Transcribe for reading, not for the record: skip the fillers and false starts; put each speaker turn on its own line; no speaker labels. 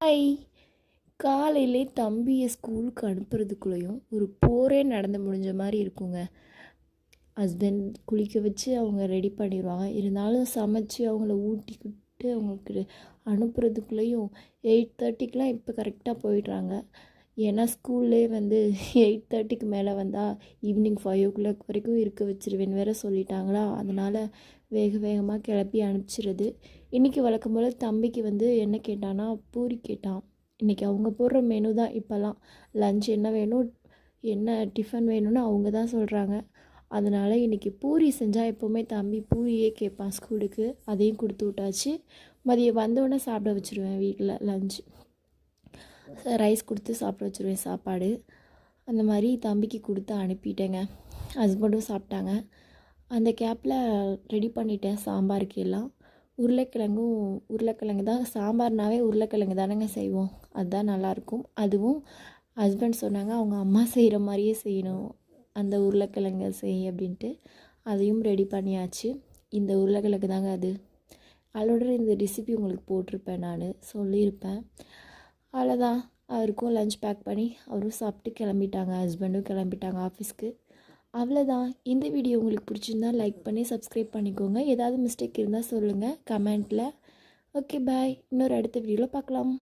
Hi. காலையிலே தம்பியை ஸ்கூலுக்கு அனுப்புறதுக்குள்ளேயும் ஒரு போரே நடந்து முடிஞ்ச மாதிரி இருக்குங்க. ஹஸ்பண்ட் குளிக்க வச்சு அவங்க ரெடி பண்ணிடுவாங்க. இருந்தாலும் சமைச்சு அவங்கள ஊட்டிக்கிட்டு அவங்களுக்கு அனுப்புறதுக்குள்ளேயும் 8:30க்கெலாம் இப்போ கரெக்டாக போயிடுறாங்க. ஏன்னா ஸ்கூல்லே 8:30க்கு மேலே வந்தால் ஈவினிங் 5 o'clock வரைக்கும் இருக்க வச்சிருவேன்னு வேறு சொல்லிட்டாங்களா. அதனால் வேக வேகமாக கிளப்பி அனுப்பிச்சிடுறது. இன்றைக்கி வழக்கம் போல் தம்பிக்கு என்ன கேட்டான்னா பூரி கேட்டான். இன்றைக்கி அவங்க போடுற மெனு தான். இப்போல்லாம் லஞ்ச் என்ன வேணும், என்ன டிஃபன் வேணும்னு அவங்க தான் சொல்கிறாங்க. அதனால் இன்றைக்கி பூரி செஞ்சால் எப்போவுமே தம்பி பூரியே கேட்பான் ஸ்கூலுக்கு. அதையும் கொடுத்து விட்டாச்சு. மதியம் வந்தோடனே சாப்பிட வச்சுருவேன். வீட்டில் லஞ்ச் ரைஸ் கொடுத்து சாப்பிட வச்சுருவேன் சாப்பாடு. அந்த மாதிரி தம்பிக்கு கொடுத்து அனுப்பிட்டேங்க. ஹஸ்பண்டும் சாப்பிட்டாங்க. அந்த கேப்பில் ரெடி பண்ணிட்டேன் சாம்பாருக்கு எல்லாம். உருளைக்கிழங்கு தான். சாம்பார்னாவே உருளைக்கிழங்கு தானேங்க செய்வோம். அதுதான் நல்லாயிருக்கும். அதுவும் ஹஸ்பண்ட் சொன்னாங்க அவங்க அம்மா செய்கிற மாதிரியே செய்யணும், அந்த உருளைக்கிழங்கு செய் அப்படின்ட்டு. அதையும் ரெடி பண்ணியாச்சு. இந்த உருளைக்கிழங்கு தாங்க அது. ஆல்ரெடி இந்த ரெசிபி உங்களுக்கு போட்டிருப்பேன், நான் சொல்லியிருப்பேன். அவ்வளோதான். அவருக்கும் லஞ்ச் பேக் பண்ணி அவரும் சாப்பிட்டு கிளம்பிட்டாங்க. ஹஸ்பண்டும் கிளம்பிட்டாங்க ஆஃபீஸ்க்கு. அவ்வளோதான். இந்த வீடியோ உங்களுக்கு பிடிச்சிருந்தா லைக் பண்ணி சப்ஸ்கிரைப் பண்ணிக்கோங்க. ஏதாவது மிஸ்டேக் இருந்தால் சொல்லுங்கள் கமெண்ட்டில். Okay bye. இன்னொரு அடுத்த வீடியோவில் பார்க்கலாம்.